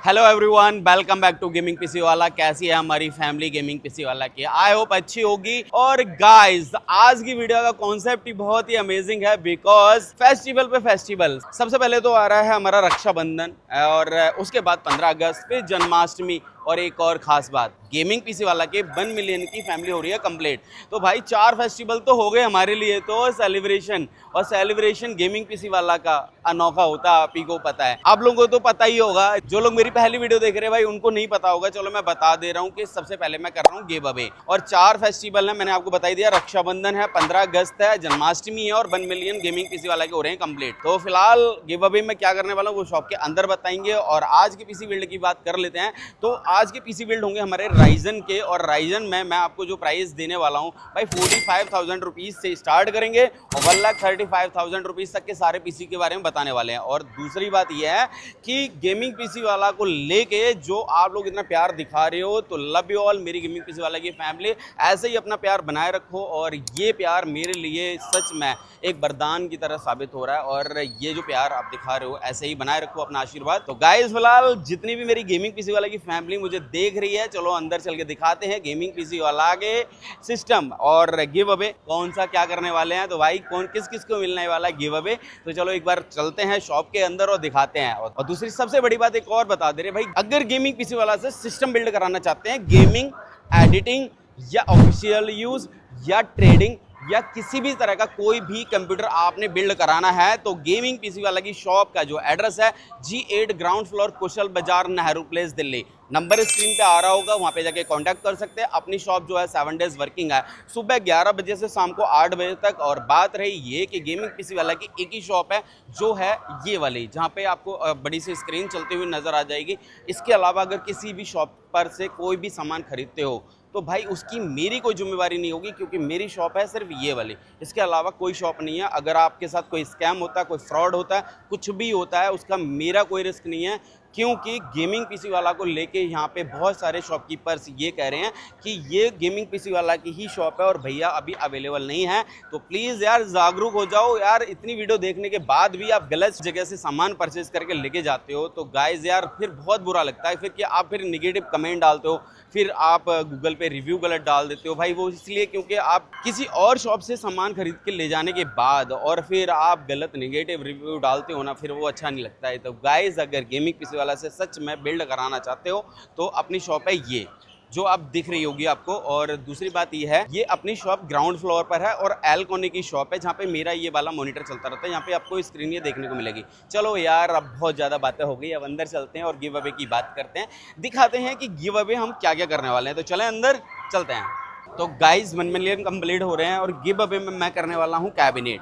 Hello everyone, welcome back to gaming PC वाला। कैसी है हमारी फैमिली गेमिंग पीसी वाला की? आई होप अच्छी होगी। और गाइस, आज की वीडियो का कॉन्सेप्ट ही बहुत ही अमेजिंग है बिकॉज फेस्टिवल पे फेस्टिवल। सबसे पहले तो आ रहा है हमारा रक्षाबंधन और उसके बाद 15 अगस्त, फिर जन्माष्टमी और एक और खास बात, गेमिंग पीसी वाला के 1 मिलियन की फैमिली हो रही है कंप्लीट। तो भाई 4 फेस्टिवल तो हो गए हमारे लिए, तो सेलिब्रेशन और सेलिब्रेशन गेमिंग पीसी वाला का अनोखा होता है, आप ही को पता है। आप लोगों को तो पता ही होगा, जो लोग मेरी पहली वीडियो देख रहे हैं भाई उनको नहीं पता होगा। चलो मैं बता दे रहा हूँ कि सबसे पहले मैं कर रहा हूँ गिव अवे। और 4 फेस्टिवल है, मैंने आपको बता ही दिया। रक्षाबंधन है, 15 अगस्त है, जन्माष्टमी है और 1 मिलियन गेमिंग पीसी वाला के हो रहे हैं कंप्लीट। तो फिलहाल गिव अवे में क्या करने वाला हूँ वो शॉप के अंदर बताएंगे। और आज के पीसी बिल्ड की बात कर लेते हैं। तो आज के पीसी बिल्ड होंगे हमारे राइजन के, और राइजन में मैं आपको जो प्राइस देने वाला हूँ भाई 45,000 रुपीज़ से स्टार्ट करेंगे और 1,35,000 रुपीज़ तक के सारे पीसी के बारे में बताने वाले हैं। और दूसरी बात यह है कि गेमिंग पीसी वाला को लेके जो आप लोग इतना प्यार दिखा रहे हो, तो लव यू ऑल मेरी गेमिंग पीसी वाला की फैमिली। ऐसे ही अपना प्यार बनाए रखो, और ये प्यार मेरे लिए सच में एक वरदान की तरह साबित हो रहा है। और ये जो प्यार आप दिखा रहे हो ऐसे ही बनाए रखो अपना आशीर्वाद। तो गाइस, फिलहाल जितनी भी मेरी गेमिंग पीसी वाला की फैमिली मुझे देख रही है, चलो अंदर चल के दिखाते हैं गेमिंग पीसी वाला के सिस्टम और गिव अवे कौन सा क्या करने वाले हैं। तो भाई कौन किस किस को मिलने वाला है गिव अवे, तो चलो एक बार चलते हैं शॉप के अंदर और दिखाते हैं। और दूसरी सबसे बड़ी बात एक और बता दे रहे भाई, अगर गेमिंग पीसी वाला से सिस्टम बिल्ड कराना चाहते हैं, गेमिंग, एडिटिंग या ऑफिशियल यूज या ट्रेडिंग या किसी भी तरह का कोई भी कंप्यूटर आपने बिल्ड कराना है, तो गेमिंग पीसी वाला की शॉप का जो एड्रेस है G8 ग्राउंड फ्लोर, कुशल बाजार, Nehru place, Delhi. Number screen पे आ रहा होगा, वहाँ पे जाके कांटेक्ट कर सकते हैं। अपनी शॉप जो है 7 डेज वर्किंग है, सुबह 11 बजे से शाम को 8 बजे तक। और बात रही ये कि गेमिंग पीसी वाला की एक ही शॉप है जो है ये वाली, जहाँ पे आपको बड़ी सी स्क्रीन चलती हुई नजर आ जाएगी। इसके अलावा अगर किसी भी शॉप पर से कोई भी सामान खरीदते हो तो भाई उसकी मेरी कोई जिम्मेवारी नहीं होगी, क्योंकि मेरी शॉप है सिर्फ ये वाली, इसके अलावा कोई शॉप नहीं है। अगर आपके साथ कोई स्कैम होता है, कोई फ्रॉड होता है, कुछ भी होता है, उसका मेरा कोई रिस्क नहीं है, क्योंकि गेमिंग पीसी वाला को लेके यहाँ पे बहुत सारे शॉपकीपर्स ये कह रहे हैं कि ये गेमिंग पीसी वाला की ही शॉप है और भैया अभी अवेलेबल नहीं है। तो प्लीज़ यार जागरूक हो जाओ यार, इतनी वीडियो देखने के बाद भी आप गलत जगह से सामान परचेज करके लेके जाते हो तो गाइज यार फिर बहुत बुरा लगता है। फिर कि आप फिर निगेटिव कमेंट डालते हो, फिर आप गूगल पे रिव्यू गलत डाल देते हो। भाई वो इसलिए क्योंकि आप किसी और शॉप से सामान खरीद के ले जाने के बाद और फिर आप गलत निगेटिव रिव्यू डालते हो ना, फिर वो अच्छा नहीं लगता है। तो गाइज, अगर गेमिंग पीसी वाला से सच में बिल्ड कराना चाहते हो तो अपनी शॉप है ये जो आप दिख रही होगी आपको। और दूसरी बात ये है, ये अपनी शॉप ग्राउंड फ्लोर पर है और एल कोने की शॉप है, जहाँ पे मेरा ये वाला मॉनिटर चलता रहता है। यहाँ पे आपको स्क्रीन ये देखने को मिलेगी। चलो यार, अब बहुत ज़्यादा बातें हो गई, अब अंदर चलते हैं और गिव अवे की बात करते हैं, दिखाते हैं कि गिव अवे हम क्या क्या करने वाले हैं। तो चलें अंदर चलते हैं। तो गाइज 1 मिलियन कंप्लीट हो रहे हैं और गिव अवे में मैं करने वाला हूँ कैबिनेट,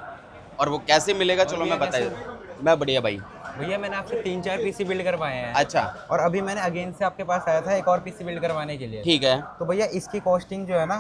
और वो कैसे मिलेगा चलो मैं बता दूँ। मैं बढ़िया भाई। भैया मैंने आपसे 3-4 पीसी बिल्ड करवाए हैं। अच्छा। और अभी मैंने अगेन से आपके पास आया था एक और पीसी बिल्ड करवाने के लिए। ठीक है। तो भैया इसकी कॉस्टिंग जो है ना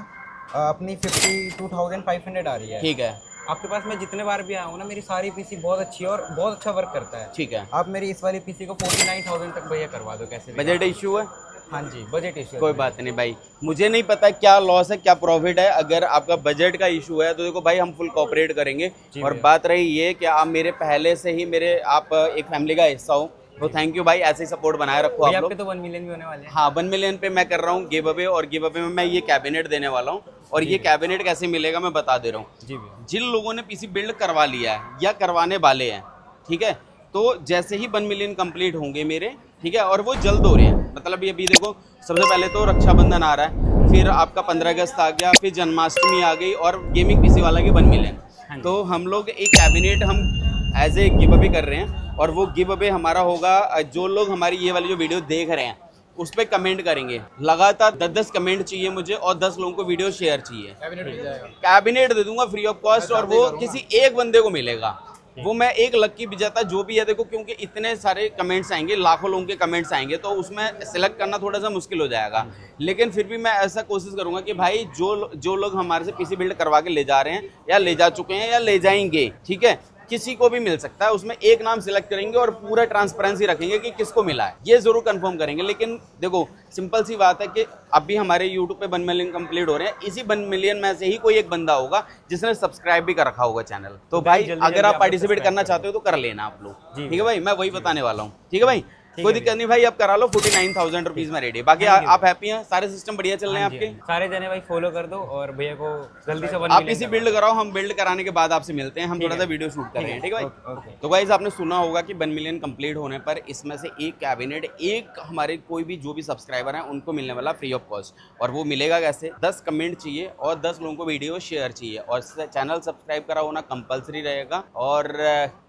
अपनी 52,500 आ रही है। ठीक है। आपके पास मैं जितने बार भी आया हूँ ना, मेरी सारी पीसी बहुत अच्छी है और बहुत अच्छा वर्क करता है। ठीक है। आप मेरी इस वाली पीसी को 49,000 तक भैया करवा दो कैसे भी। बजट इशू है? हाँ जी, बजट इशू। कोई बात नहीं भाई, मुझे नहीं पता क्या लॉस है क्या प्रॉफिट है। अगर आपका बजट का इशू है तो देखो भाई हम फुल कोऑपरेट करेंगे। और बात रही ये कि आप मेरे पहले से ही मेरे आप एक फैमिली का हिस्सा हो, तो थैंक यू भाई, ऐसे ही सपोर्ट बनाए रखो आप लोग। तो 1 मिलियन भी होने वाले हैं। हाँ, 1 मिलियन पे मैं कर रहा हूँ गिव अवे, और गिव अवे में मैं ये कैबिनेट देने वाला हूँ। और ये कैबिनेट कैसे मिलेगा मैं बता दे रहा हूँ। जी भैया। जिन लोगों ने पीसी बिल्ड करवा लिया है या करवाने वाले हैं, ठीक है, तो जैसे ही 1 मिलियन कंप्लीट होंगे मेरे, ठीक है, और वो जल्द हो रहे हैं, मतलब ये अभी देखो सबसे पहले तो रक्षाबंधन आ रहा है, फिर आपका 15 अगस्त आ गया, फिर जन्माष्टमी आ गई और गेमिंग पीसी वाला की 1 मिलियन। तो हम लोग एक कैबिनेट हम एज ए गिव अवे कर रहे हैं, और वो गिव अवे हमारा होगा, जो लोग हमारी ये वाली जो वीडियो देख रहे हैं उस पर कमेंट करेंगे। लगातार 10-10 कमेंट चाहिए मुझे और 10 लोगों को वीडियो शेयर चाहिए। कैबिनेट दे दूंगा फ्री ऑफ कॉस्ट, और वो किसी एक बंदे को मिलेगा। वो मैं एक लकी विजेता जो भी है, देखो क्योंकि इतने सारे कमेंट्स आएंगे, लाखों लोगों के कमेंट्स आएंगे, तो उसमें सिलेक्ट करना थोड़ा सा मुश्किल हो जाएगा। लेकिन फिर भी मैं ऐसा कोशिश करूंगा कि भाई जो लोग हमारे से पीसी बिल्ड करवा के ले जा रहे हैं या ले जा चुके हैं या ले जाएंगे, ठीक है, किसी को भी मिल सकता है, उसमें एक नाम सिलेक्ट करेंगे और पूरा ट्रांसपेरेंसी रखेंगे कि किसको मिला है, ये जरूर कंफर्म करेंगे। लेकिन देखो सिंपल सी बात है कि अभी हमारे यूट्यूब पे 1 मिलियन कंप्लीट हो रहे हैं, इसी 1 मिलियन में से ही कोई एक बंदा होगा जिसने सब्सक्राइब भी कर रखा होगा चैनल। तो भाई अगर आप पार्टिसिपेट करना चाहते हो तो कर लेना आप लोग, ठीक है भाई, मैं वही बताने वाला हूँ। ठीक है भाई, कोई दिक्कत नहीं भाई, आप करा लो 49,000 रुपीज में रेडी। बाकी आप हैप्पी हैं? सारे सिस्टम बढ़िया चल रहे हैं आपके? सारे जने भाई फॉलो कर दो और भैया को जल्दी से 1 आप मिलियन इसी बिल्ड कराओ, हम बिल्ड कराने के बाद आपसे मिलते हैं, हम थोड़ा सा वीडियो शूट कर रहे हैं, ठीक है भाई? ओके। तो गाइस आपने सुना होगा कि 1 मिलियन कंप्लीट होने पर इसमें से एक कैबिनेट एक हमारे कोई भी जो भी सब्सक्राइबर हैं उनको मिलने वाला फ्री ऑफ कॉस्ट। और वो मिलेगा कैसे? 10 कमेंट चाहिए और 10 लोगों को वीडियो शेयर चाहिए और चैनल सब्सक्राइब करा होना कंपलसरी रहेगा। और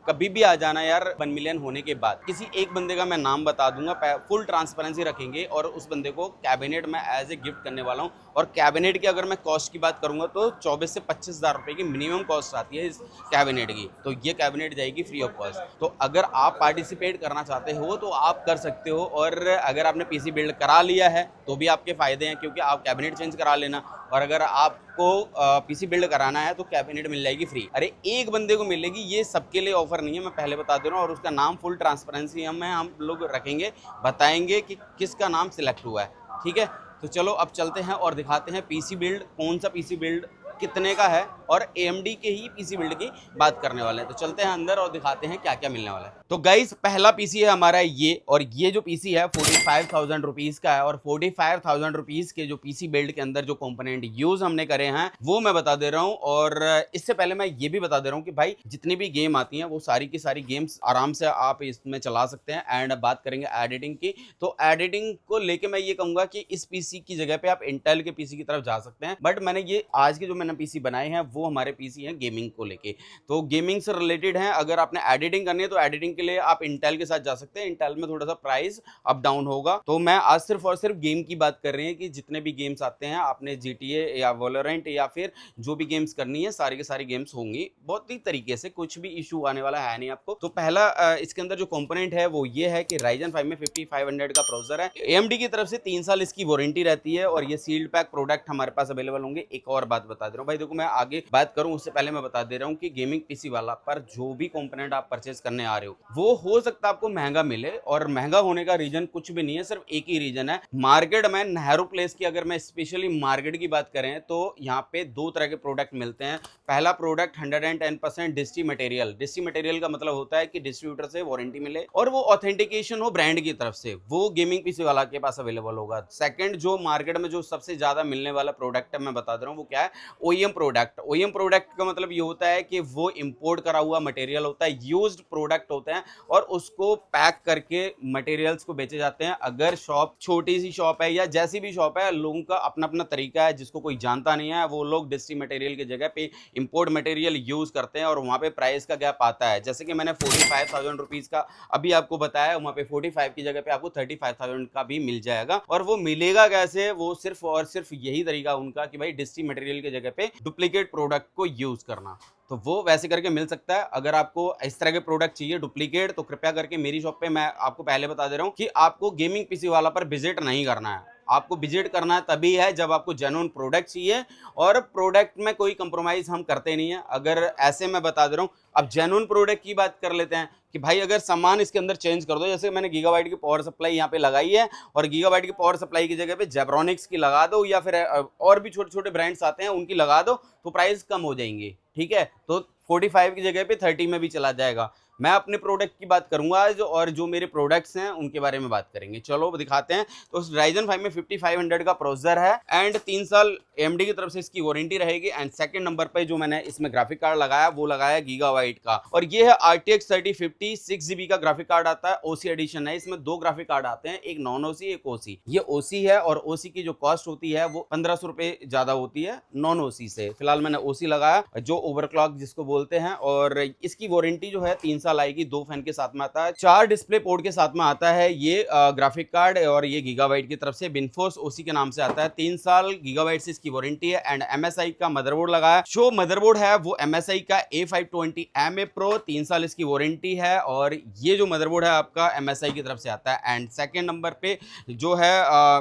कभी भी आ जाना यार 1 मिलियन होने के बाद, किसी एक बंदे का मैं नाम बता दूंगा, फुल ट्रांसपेरेंसी रखेंगे और उस बंदे को कैबिनेट में एज ए गिफ्ट करने वाला हूँ। और कैबिनेट की अगर मैं कॉस्ट की बात करूंगा तो 24 से 25 हज़ार रुपये की मिनिमम कॉस्ट आती है इस कैबिनेट की। तो ये कैबिनेट जाएगी फ्री ऑफ कॉस्ट। तो अगर आप पार्टिसिपेट करना चाहते हो तो आप कर सकते हो। और अगर आपने पीसी बिल्ड करा लिया है तो भी आपके फायदे हैं, क्योंकि आप कैबिनेट चेंज करा लेना। और अगर आपको पीसी बिल्ड कराना है तो कैबिनेट मिल जाएगी फ्री। अरे एक बंदे को मिलेगी, ये सबके लिए ऑफर नहीं है, मैं पहले बता दे रहा हूँ। और उसका नाम फुल ट्रांसपेरेंसी हम लोग रखेंगे, बताएंगे कि किसका नाम सिलेक्ट हुआ है, ठीक है? तो चलो अब चलते हैं और दिखाते हैं पीसी बिल्ड, कौन सा पीसी बिल्ड कितने का है। और AMD के ही पीसी बिल्ड की बात करने वाले हैं। तो चलते हैं अंदर और दिखाते हैं क्या क्या मिलने वाला है। तो गाइस पहला पीसी है हमारा ये, और ये जो पीसी है 45,000 रुपीज का है। और 45,000 रुपीज के जो पीसी बिल्ड के अंदर जो कंपोनेंट यूज हमने करे हैं वो मैं बता दे रहा हूँ। और इससे पहले मैं ये भी बता दे रहा हूँ कि भाई जितनी भी गेम आती हैं वो सारी की सारी गेम्स आराम से आप इसमें चला सकते हैं। एंड बात करेंगे एडिटिंग की, तो एडिटिंग को लेके मैं ये कहूंगा कि इस पीसी की जगह पे आप इंटेल के पीसी की तरफ जा सकते हैं। बट मैंने ये आज के जो मैंने पीसी बनाए हैं वो हमारे पीसी हैं गेमिंग को लेके, तो गेमिंग से रिलेटेड हैं। अगर आपने एडिटिंग करनी है तो एडिटिंग के लिए आप इंटेल के साथ जा सकते हैं। इंटेल में थोड़ा सा प्राइस अप डाउन होगा। तो मैं आज सिर्फ और सिर्फ गेम की बात कर रहे हैं कि जितने भी गेम्स आते हैं, आपने GTA या वोलोरेंट या फिर जो भी गेम्स करनी है सारी के सारी गेम्स होंगी बहुत ही तरीके से, कुछ भी इशू आने वाला है नहीं आपको। तो पहला इसके अंदर जो कंपोनेंट है वो ये है कि Ryzen 5 में 5500 का प्रोसेसर है। AMD की तरफ से 3 साल इसकी वारंटी रहती है और ये सील्ड पैक प्रोडक्ट हमारे पास अवेलेबल होंगे। एक और बात बता दे रहा हूँ भाई, देखो मैं आगे बात करूं उससे पहले मैं बता दे रहा हूं कि गेमिंग पीसी वाला पर जो भी कंपोनेंट आप परचेज करने आ रहे हो वो हो सकता है आपको महंगा मिले। और महंगा होने का रीजन कुछ भी नहीं है, सिर्फ एक ही रीजन है। मार्केट में नेहरू प्लेस की अगर मैं स्पेशली मार्केट की बात करें तो यहाँ पे 2 तरह के प्रोडक्ट मिलते हैं। पहला प्रोडक्ट 110% डिस्ट्री मटेरियल। डिस्ट्री मटेरियल का मतलब होता है कि डिस्ट्रीब्यूटर से वारंटी मिले और वो ऑथेंटिकेशन हो ब्रांड की तरफ से, वो गेमिंग पीसी वाला के पास अवेलेबल होगा। सेकंड जो मार्केट में जो सबसे ज्यादा मिलने वाला प्रोडक्ट है मैं बता दे रहा हूँ वो क्या है, OEM प्रोडक्ट। OEM प्रोडक्ट का मतलब ये होता है कि वो इंपोर्ट करा हुआ मटेरियल होता है, यूज्ड प्रोडक्ट होते हैं और उसको पैक करके मटेरियल्स को बेचे जाते हैं। अगर शॉप छोटी सी शॉप है या जैसी भी शॉप है, लोगों का अपना अपना तरीका है, जिसको कोई जानता नहीं है वो लोग डिस्ट्री मटेरियल की जगह पे इंपोर्ट मटेरियल यूज करते हैं और वहाँ पे प्राइस का गैप आता है। जैसे कि मैंने 45,000 रुपीज का अभी आपको बताया, वहाँ पे 45 की जगह पे आपको 35,000 का भी मिल जाएगा। और वो मिलेगा कैसे, वो सिर्फ और सिर्फ यही तरीका उनका कि भाई डिस्ट्री मटेरियल की जगह पे डुप्लीकेट प्रोडक्ट को यूज करना। तो वो वैसे करके मिल सकता है। अगर आपको इस तरह के प्रोडक्ट चाहिए डुप्लीकेट तो कृपया करके मेरी शॉप पे, मैं आपको पहले बता दे रहा हूँ कि आपको गेमिंग पीसी वाला पर विजिट नहीं करना है। आपको विजिट करना है तभी है जब आपको जेन्युइन प्रोडक्ट चाहिए, और प्रोडक्ट में कोई कंप्रोमाइज हम करते नहीं है। अगर ऐसे मैं बता दे रहा हूँ, अब जेन्युइन प्रोडक्ट की बात कर लेते हैं कि भाई अगर सामान इसके अंदर चेंज कर दो, जैसे मैंने गीगाबाइट की पावर सप्लाई यहाँ पे लगाई है और गीगाबाइट की पावर सप्लाई की जगह पे जेब्रॉनिक्स की लगा दो या फिर और भी छोटे छोटे ब्रांड्स आते हैं उनकी लगा दो तो प्राइस कम हो जाएंगे, ठीक है? तो 45 की जगह पे 30 में भी चला जाएगा। मैं अपने प्रोडक्ट की बात करूंगा आज और जो मेरे प्रोडक्ट्स हैं उनके बारे में बात करेंगे। चलो दिखाते हैं। तो Ryzen 5 में 5500 का प्रोसेसर है एंड 3 साल AMD की तरफ से इसकी वारंटी रहेगी। एंड सेकंड नंबर पे जो मैंने इसमें ग्राफिक कार्ड लगाया वो लगाया गीगाबाइट का, और ये है RTX 3050 6GB का ग्राफिक कार्ड आता है। OC एडिशन है, इसमें 2 ग्राफिक कार्ड आते हैं, एक नॉन OC एक OC। ये OC है और OC की जो कॉस्ट होती है वो 1500 रुपए ज्यादा होती है नॉन OC से। फिलहाल मैंने OC लगाया जो ओवरक्लॉक जिसको बोलते हैं, और इसकी वारंटी जो है 3 साल आएगी। 2 फैन के साथ में आता है, 4 डिस्प्ले पोर्ट के साथ में आता है ये ग्राफिक कार्ड, और ये गीगाबाइट की तरफ से विनफोर्स OC के नाम से आता है। 3 साल गीगाबाइट से इसकी वारंटी है। एंड MSI का मदरबोर्ड लगा है, जो मदरबोर्ड है वो MSI का A520MA Pro, 3 साल इसकी वारंटी है। और ये जो मदरबोर्ड है आपका MSI की तरफ से आता है। एंड सेकेंड नंबर पे जो है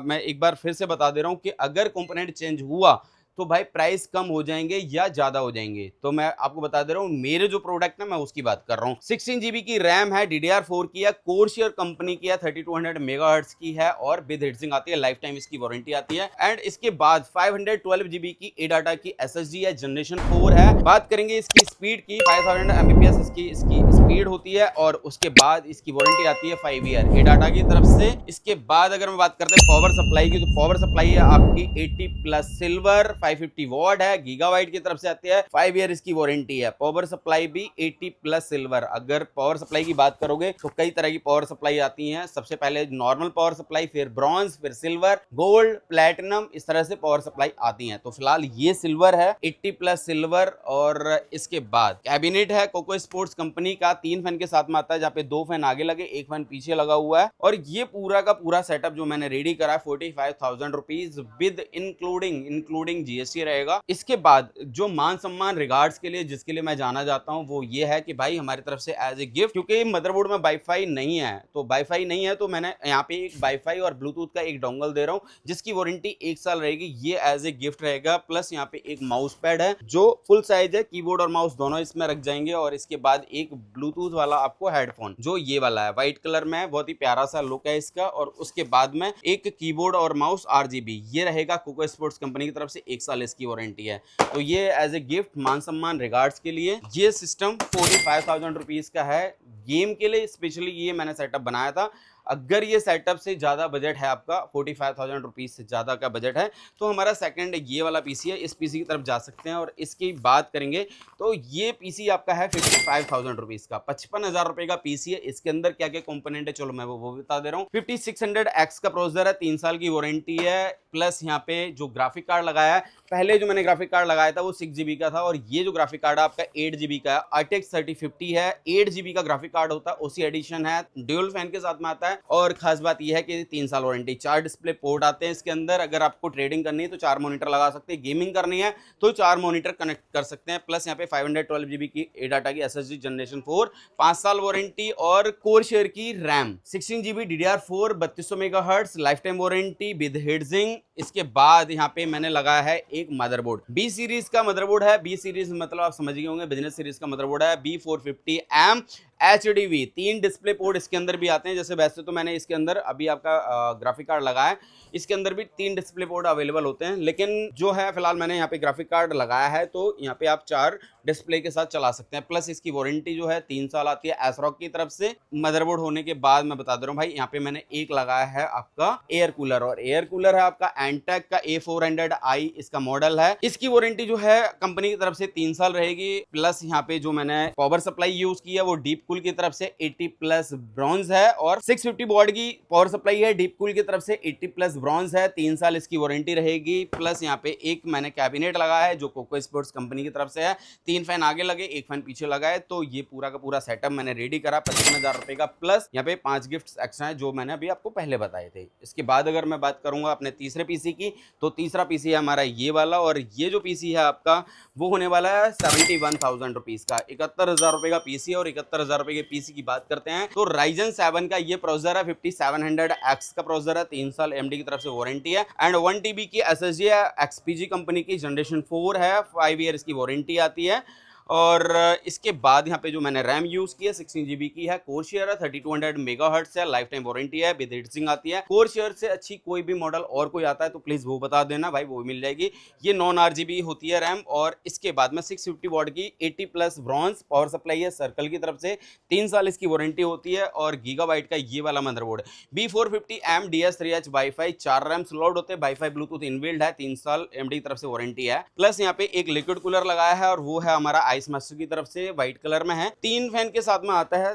मैं एक बार फिर से बता दे रहा हूँ कि अगर कंपोनेंट चेंज हुआ तो भाई प्राइस कम हो जाएंगे या ज्यादा हो जाएंगे। तो मैं आपको बता दे रहा हूँ, मेरे जो प्रोडक्ट है मैं उसकी बात कर रहा हूँ। 16 GB की रैम है, DDR4 की है, कोरशेयर कंपनी की है, 3200 मेगाहर्ट्ज की है और विद हीटसिंक आती है, लाइफ टाइम इसकी वारंटी आती है। एंड इसके बाद 512 GB की ADATA की SSD है, जनरेशन 4 है। बात करेंगे इसकी स्पीड की, 5000 Mbps इसकी स्पीड होती है और उसके बाद इसकी वारंटी आती है 5 ईयर ADATA की तरफ से। इसके बाद अगर मैं बात करते हैं पावर सप्लाई की, तो पावर सप्लाई है आपकी 80 प्लस सिल्वर, 550 वॉट है, गीगाबाइट की तरफ से आती है, 5 ईयर इसकी वारंटी है। पावर सप्लाई भी 80 प्लस सिल्वर। अगर पावर सप्लाई की बात करोगे तो कई तरह की पावर सप्लाई आती हैं, सबसे पहले नॉर्मल पावर सप्लाई, फिर ब्रॉन्ज, फिर सिल्वर, गोल्ड, प्लैटिनम, इस तरह से पावर सप्लाई आती हैं। तो फिलहाल ये सिल्वर है, 80 प्लस सिल्वर। और इसके बाद कैबिनेट है कोको स्पोर्ट्स कंपनी का, 3 फैन के साथ में आता है, जहाँ पे 2 फैन आगे लगे, 1 फैन पीछे लगा हुआ है। और ये पूरा का पूरा सेटअप जो मैंने रेडी करा है 45,000 रुपीज विद इंक्लूडिंग GST रहेगा। इसके बाद जो मान सम्मान रिगार्ड्स के लिए जिसके लिए मैं जाना जाता हूँ वो ये है कि भाई हमारी तरफ से एज ए गिफ्ट, क्योंकि मदरबोर्ड में वाईफाई नहीं है, तो मैंने यहाँ पे एक वाईफाई और ब्लूटूथ का एक डोंगल दे रहा हूँ जिसकी वारंटी 1 साल रहेगी। ये एज ए गिफ्ट रहेगा। प्लस यहाँ पे एक माउस पैड है जो फुल साइज है, कीबोर्ड और माउस दोनों इसमें रख जाएंगे। और इसके बाद एक ब्लूटूथ वाला आपको हेडफोन जो ये वाला है, व्हाइट कलर में, बहुत ही प्यारा सा लुक है इसका। और उसके बाद में एक कीबोर्ड और माउस RGB ये रहेगा। कोको स्पोर्ट्स कंपनी की तरफ से 1 साल इसकी वारंटी है। तो ये एज ए गिफ्ट मान सम्मान रिगार्ड्स के लिए ये सिस्टम 45,000 रुपीज का है। गेम के लिए स्पेशली ये मैंने सेटअप बनाया था। अगर ये सेटअप से ज़्यादा बजट है आपका, 45,000 रुपीज़ से ज़्यादा का बजट है, तो हमारा सेकंड ये वाला पीसी है, इस पीसी की तरफ जा सकते हैं। और इसकी बात करेंगे तो ये पीसी आपका है 55,000 रुपीज़ का, 55,000 रुपये का पीसी है। इसके अंदर क्या क्या कंपोनेंट है चलो मैं वो बता दे रहा हूँ। 5600X का प्रोसेसर है, 3 साल की वारंटी है। प्लस यहाँ पे जो ग्राफिक कार्ड लगाया है, पहले जो मैंने ग्राफिक कार्ड लगाया था वो 6 GB का था, और ये जो ग्राफिक कार्ड है आपका 8 GB का है। RTX 3050 है, 8 GB का ग्राफिक कार्ड होता है, OC एडिशन है, ड्यूल फैन के साथ में आता है। और खास बात यह है कि 3 साल वारंटी, 4 डिस्प्ले पोर्ट आते हैं इसके अंदर। अगर आपको ट्रेडिंग करनी है तो 4 मॉनिटर लगा सकते हैं, गेमिंग करनी है तो 4 मॉनिटर कनेक्ट कर सकते हैं। प्लस यहाँ पे 512 GB की ADATA की SSD जनरेशन 4, 5 साल वारंटी और कोरशेयर की RAM, 16 GB DDR4, 3200 megahertz, life time warranty with heat sink. इसके बाद यहाँ पे मैंने लगाया है एक मदरबोर्ड, B सीरीज का मदरबोर्ड है। B सीरीज मतलब आप समझ गए होंगे, बिजनेस सीरीज का मदरबोर्ड है। B450M HDV, 3 डिस्प्ले पोर्ट इसके अंदर भी आते हैं। जैसे वैसे तो मैंने इसके अंदर अभी आपका ग्राफिक कार्ड लगाया है, इसके अंदर भी 3 डिस्प्ले पोर्ट अवेलेबल होते हैं, लेकिन जो है फिलहाल मैंने यहाँ पे ग्राफिक कार्ड लगाया है तो यहाँ पे आप 4 डिस्प्ले के साथ चला सकते हैं। प्लस इसकी वारंटी जो है 3 साल आती है एसरॉक की तरफ से। मदरबोर्ड होने के बाद मैं बता दे रहा हूँ भाई, यहाँ पे मैंने एक लगाया है आपका एयर कूलर, और एयर कूलर है आपका एंटेक का A400i इसका मॉडल है। इसकी वारंटी जो है कंपनी की तरफ से 3 साल रहेगी। प्लस यहाँ पे जो मैंने पावर सप्लाई यूज की है वो डीप कूल की तरफ से 80 प्लस ब्रॉन्ज है, और 650 वॉट की पावर सप्लाई है डीप कूल की तरफ से, 80 प्लस ब्रॉन्ज है, 3 साल इसकी वारंटी रहेगी। प्लस यहाँ पे एक मैंने कैबिनेट लगाया है जो कोको स्पोर्ट्स कंपनी की तरफ से है, 3 फैन आगे लगे, 1 फैन पीछे लगा है। तो ये पूरा का पूरा सेटअप मैंने रेडी करा 55,000 रुपए का। प्लस यहाँ पे 5 गिफ्ट एक्स्ट्रा है जो मैंने अभी आपको पहले बताए थे। इसके बाद अगर मैं बात करूंगा अपने तीसरे पीसी की, तो तीसरा पीसी है हमारा ये वाला, और ये जो पीसी है आपका वो होने वाला है 71,000 रुपीज का। 71,000 रुपए का पीसी, और 71,000 रुपए के पीसी की बात करते हैं तो Ryzen 7 का ये प्रोसेसर है, 5700X का प्रोसेसर है, 3 साल AMD की तरफ से वारंटी है। एंड 1 TB की SSD है, XPG कंपनी की, जनरेशन 4 है, 5 ईयर इसकी वारंटी आती है। और इसके बाद यहाँ पे जो मैंने रैम यूज की है 16 GB की है, कोरशेयर है, 3200 मेगाहर्ट्ज है, लाइफ टाइम वारंटी है, विद हीटसिंक आती है। कोरशेयर से अच्छी कोई भी मॉडल और कोई आता है तो प्लीज वो बता देना भाई, वो मिल जाएगी। ये नॉन RGB होती है रैम। और इसके बाद में 650 वॉट की 80 प्लस ब्रॉन्ज पावर सप्लाई है सर्कल की तरफ से, 3 साल इसकी वारंटी होती है। और गीगाबाइट का ये वाला motherboard B450M DS3H wifi, 4 RAM slot होते हैं, वाईफाई ब्लूटूथ इनबिल्ड है, 3 साल AMD की तरफ से वारंटी है। प्लस यहाँ पे एक लिक्विड कूलर लगाया है, और वो है हमारा आइस मास्टर की तरफ से, व्हाइट कलर में है, 3 फैन के साथ में आता है,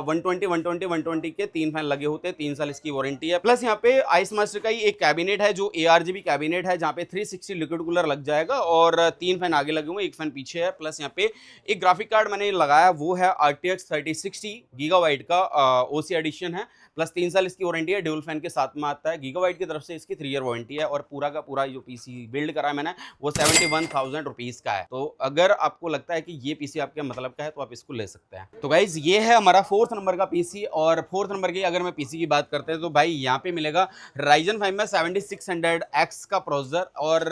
120 के 3 फैन लगे होते हैं, 3 साल इसकी वारंटी है। प्लस यहाँ पे आइस मास्टर का ही एक कैबिनेट है जो ARGB कैबिनेट है, जहाँ पे 360 लिक्विड कूलर लग जाएगा, और 3 फैन आगे लगे हुए, 1 फैन पीछे है। प्लस यहाँ पे एक ग्राफिक कार्ड मैंने लगाया, वो है RTX 3060 गीगाबाइट का OC एडिशन है, प्लस 3 साल इसकी वारंटी है, ड्यूल फैन के साथ में आता है। गीगाबाइट की तरफ से इसकी 3 ईयर वारंटी है और पूरा का पूरा जो पीसी बिल्ड करा है मैंने वो 71,000 रुपीज़ का है। तो अगर आपको लगता है कि ये पीसी आपके मतलब का है तो आप इसको ले सकते हैं। तो गाइज ये है हमारा 4th नंबर का पीसी। और 4th नंबर की अगर मैं पीसी की बात करते हैं तो भाई यहाँ पे मिलेगा Ryzen 5 में 7600X का प्रोसेसर और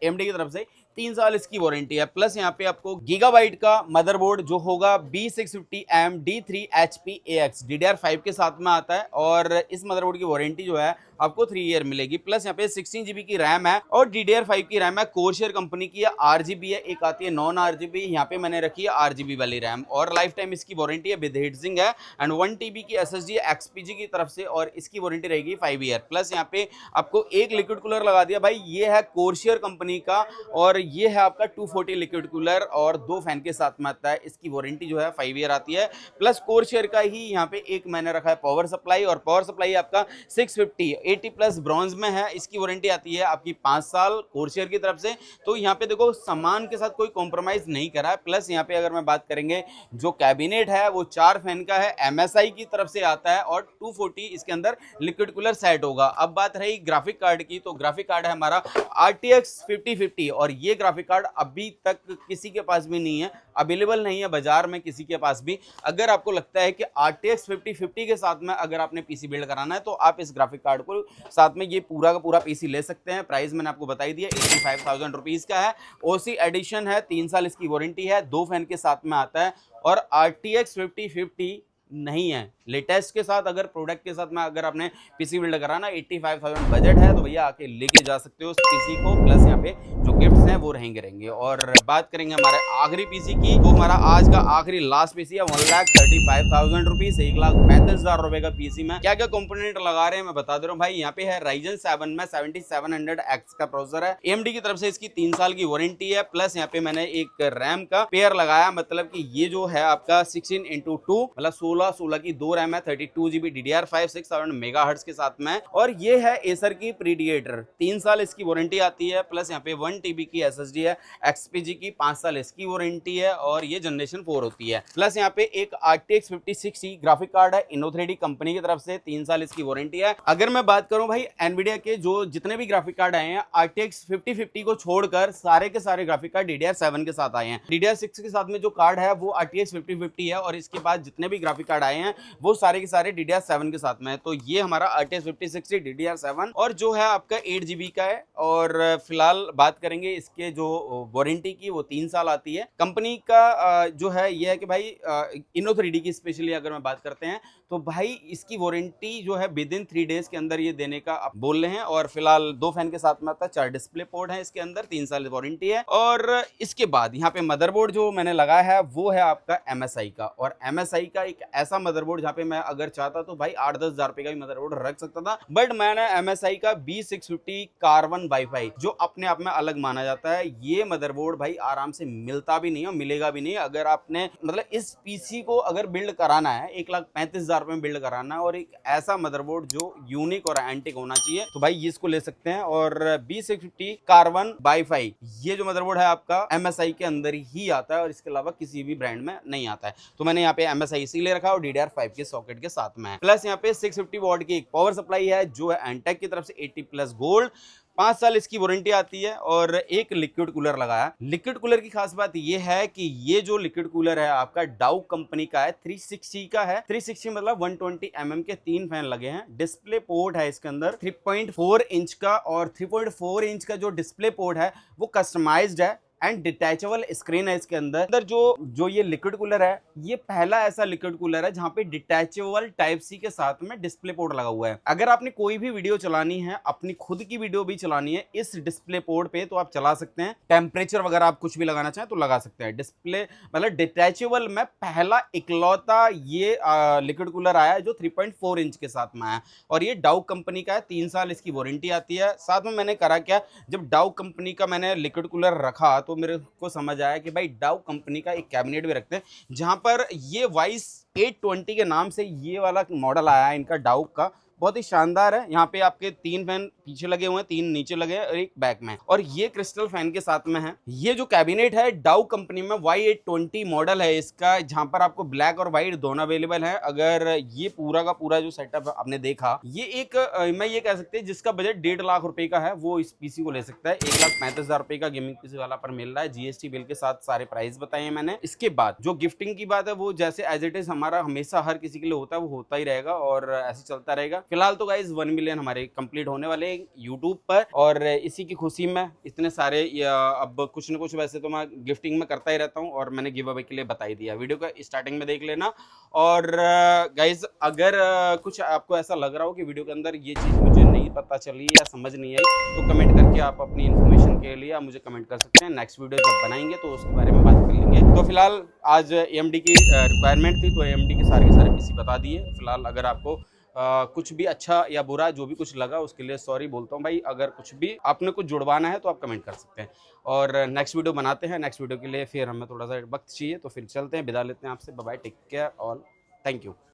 AMD की तरफ से 3 साल इसकी वारंटी है। प्लस यहाँ पे आपको गीगाबाइट का मदरबोर्ड जो होगा B650M D3HP-AX DDR5 के साथ में आता है और इस मदरबोर्ड की वारंटी जो है आपको 3 ईयर मिलेगी। प्लस यहाँ पे 16 GB की रैम है और DDR5 की रैम है, कोरशेयर कंपनी की है, RGB है, एक आती है नॉन RGB, यहाँ पे मैंने रखी है RGB वाली रैम और लाइफ टाइम इसकी वारंटी है विद हीटसिंक है एंड 1 TB की SSD है XPG की तरफ से और इसकी वारंटी रहेगी 5 ईयर। प्लस यहाँ पे आपको एक लिक्विड कूलर लगा दिया भाई, ये है कोरशेयर कंपनी का और ये है आपका 240 लिक्विड कूलर और 2 फैन के साथ में आता है। इसकी वारंटी जो है 5 ईयर आती है। प्लस कोरशेयर का ही यहाँ पे एक मैंने रखा है पावर सप्लाई और पावर सप्लाई आपका 650 80 प्लस ब्रॉन्ज में है, इसकी वारंटी आती है आपकी 5 साल कोरशेयर की तरफ से। तो यहाँ पे देखो सामान के साथ कोई कॉम्प्रोमाइज नहीं करा है। प्लस यहाँ पे अगर मैं बात करेंगे जो कैबिनेट है वो 4 फैन का है, MSI की तरफ से आता है और 240 इसके अंदर लिक्विड कूलर सेट होगा। अब बात रही ग्राफिक कार्ड की, तो ग्राफिक कार्ड है हमारा RTX 5050 और ये ग्राफिक कार्ड अभी तक किसी के पास भी नहीं है, अवेलेबल नहीं है बाजार में किसी के पास भी। अगर आपको लगता है कि RTX 5050 के साथ में अगर आपने पीसी बिल्ड कराना है तो आप इस ग्राफिक कार्ड को साथ में ये पूरा का पूरा पीसी ले सकते हैं। प्राइस मैंने आपको बताई दिया 85,000 रुपीज़ का है। OC एडिशन है, 3 साल इसकी वारंटी है, 2 फैन के साथ में आता है और RTX 5050 नहीं है लेटेस्ट के साथ। अगर प्रोडक्ट के साथ में अगर आपने पीसी बिल्ड कराना 85,000 बजट है तो भैया आके लेके जा सकते हो उस पीसी को। प्लस यहाँ पे जो गिफ्ट्स हैं वो रहेंगे। और बात करेंगे हमारे आखिरी पीसी की, तो हमारा आज का आखिरी लास्ट पीसी है 1,35,000 रुपीज, 1,35,000 रुपए का पीसी में क्या क्या कंपोनेंट लगा रहे हैं मैं बता दे रहा हूँ भाई। यहाँ पे है Ryzen 7 में 7700X का प्रोसेसर है, AMD की तरफ से इसकी 3 साल की वारंटी है। प्लस यहाँ पे मैंने एक रैम का पेयर लगाया, मतलब कि ये जो है आपका 16x2 मतलब 16 की 2 रैम है, 32 GB DDR5 6000 मेगाहर्ट्ज के साथ में। और ये है एसर की प्रीडिएटर, 3 साल इसकी वारंटी आती है। प्लस यहाँ पे 1 TB की SSD है, XPG की 5 साल इसकी वारंटी है और ये जनरेशन 4 होती है। प्लस यहाँ पे एक RTX 5060 ग्राफिक कार्ड है, Inno3D कंपनी की तरफ से, 3 साल इसकी वारंटी है। अगर मैं बात करूं भाई एनवीडिया के जो जितने भी ग्राफिक कार्ड आए हैं RTX 5050 को छोड़कर सारे के सारे ग्राफिक कार्ड DDR7 के साथ आए हैं। DDR6 के साथ में जो कार्ड है वो RTX 5050 है और इसके बाद जितने भी ग्राफिक कार्ड आए हैं वो सारे के सारे DDR7 के साथ में है। तो ये हमारा RTX 5060 DDR7 और जो है आपका 8 GB का है। और फिलहाल बात करेंगे इसके जो वारंटी की, वो 3 साल आती है। कंपनी का जो है ये है कि भाई Inno3D की स्पेशली अगर मैं बात करते हैं तो भाई इसकी वारंटी जो है विद इन 3 डेज के अंदर ये देने का आप बोल रहे हैं। और फिलहाल 2 फैन के साथ में आता है, 4 डिस्प्ले पोर्ट है इसके अंदर, 3 साल वारंटी है। और इसके बाद यहाँ पे मदरबोर्ड जो मैंने लगाया है वो है आपका MSI का, और MSI का एक ऐसा मदरबोर्ड जहाँ पे मैं अगर चाहता तो भाई 8-10 हज़ार रुपए का भी मदरबोर्ड रख सकता था, बट मैंने MSI का B650 कार्बन वाईफाई जो अपने आप में अलग माना जाता है, ये मदरबोर्ड भाई आराम से मिलता भी नहीं है, मिलेगा भी नहीं। अगर आपने मतलब इस पीसी को अगर बिल्ड कराना है 1,35,000 रुपए में बिल्ड कराना है और एक ऐसा मदरबोर्ड जो यूनिक और एंटिक होना चाहिए तो भाई इसको ले सकते हैं। और B650 कार्बन वाईफाई ये जो मदरबोर्ड है आपका MSI के अंदर ही आता है और इसके अलावा किसी भी ब्रांड में नहीं आता है। तो मैंने यहाँ पे MSI इसीलिए रखा और DDR5 के सॉकेट के साथ में है। प्लस यहाँ पे 650 वॉट की एक पावर सप्लाई है जो है एंटेक की तरफ से 80+ गोल्ड, 5 साल इसकी वारंटी आती है। और एक लिक्विड कूलर लगाया। लिक्विड कूलर की खास बात यह है कि ये जो लिक्विड कूलर है आपका डाउ कंपनी का है, 360 का है। 360 मतलब 120 mm के 3 फैन लगे हैं। डिस्प्ले पोर्ट है इसके अंदर 3.4 इंच का, और 3.4 इंच का जो डिस्प्ले पोर्ट है वो कस्टमाइज्ड है एंड डिटैचेबल स्क्रीन है इसके अंदर। जो ये लिक्विड कूलर है ये पहला ऐसा लिक्विड कूलर है जहां पे डिटैचेबल टाइप सी के साथ में डिस्प्ले पोर्ट लगा हुआ है। अगर आपने कोई भी वीडियो चलानी है, अपनी खुद की वीडियो भी चलानी है इस डिस्प्ले पोर्ट पे, तो आप चला सकते हैं। टेम्परेचर वगैरह आप कुछ भी लगाना चाहें तो लगा सकते हैं। डिस्प्ले मतलब डिटैचेबल में पहला इकलौता ये लिक्विड कूलर आया है जो 3.4 इंच के साथ में आया, और ये डाउ कंपनी का है। 3 साल इसकी वारंटी आती है। साथ में मैंने करा क्या, जब डाउ कंपनी का मैंने लिक्विड कूलर रखा तो मेरे को समझ आया कि भाई डाउ कंपनी का एक कैबिनेट भी रखते हैं जहां पर ये वाइस 820 के नाम से ये वाला मॉडल आया है इनका डाउ का, बहुत ही शानदार है। यहाँ पे आपके 3 फैन पीछे लगे हुए हैं, 3 नीचे लगे हैं और एक बैक में, और ये क्रिस्टल फैन के साथ में है। ये जो कैबिनेट है डाउ कंपनी में Y820 मॉडल है इसका, जहां पर आपको ब्लैक और व्हाइट दोनों अवेलेबल है। अगर ये पूरा का पूरा जो सेटअप आपने देखा, ये एक मैं ये कह सकते हैं जिसका बजट 1.5 लाख रुपए का है वो इस पीसी को ले सकता है। 1,35,000 रुपए का गेमिंग पीसी वाला पर मिल रहा है। जीएसटी बिल के साथ सारे प्राइस बताए हैं मैंने। इसके बाद जो गिफ्टिंग की बात है वो जैसे एज इट इज हमारा हमेशा हर किसी के लिए होता है वो होता ही रहेगा और ऐसे चलता रहेगा। फिलहाल तो गाइज 1 मिलियन हमारे कंप्लीट होने वाले हैं यूट्यूब पर, और इसी की खुशी में इतने सारे अब कुछ ना कुछ वैसे तो मैं गिफ्टिंग में करता ही रहता हूँ, और मैंने गिव अवे के लिए बता ही दिया। वीडियो का स्टार्टिंग में देख लेना। और गाइज अगर कुछ आपको ऐसा लग रहा हो कि वीडियो के अंदर ये चीज़ मुझे नहीं पता चली या समझ नहीं आई, तो कमेंट करके आप अपनी इन्फॉर्मेशन के लिए आप मुझे कमेंट कर सकते हैं। नेक्स्ट वीडियो जब बनाएंगे तो उसके बारे में बात कर लेंगे। तो फिलहाल आज AMD की रिक्वायरमेंट थी तो AMD के सारे पीसी बता दिए। फिलहाल अगर आपको कुछ भी अच्छा या बुरा जो भी कुछ लगा उसके लिए सॉरी बोलता हूँ भाई। अगर कुछ भी आपने कुछ जुड़वाना है तो आप कमेंट कर सकते हैं, और नेक्स्ट वीडियो बनाते हैं। नेक्स्ट वीडियो के लिए फिर हमें थोड़ा सा वक्त चाहिए, तो फिर चलते हैं, विदा लेते हैं आपसे। Bye bye, take care all, thank you.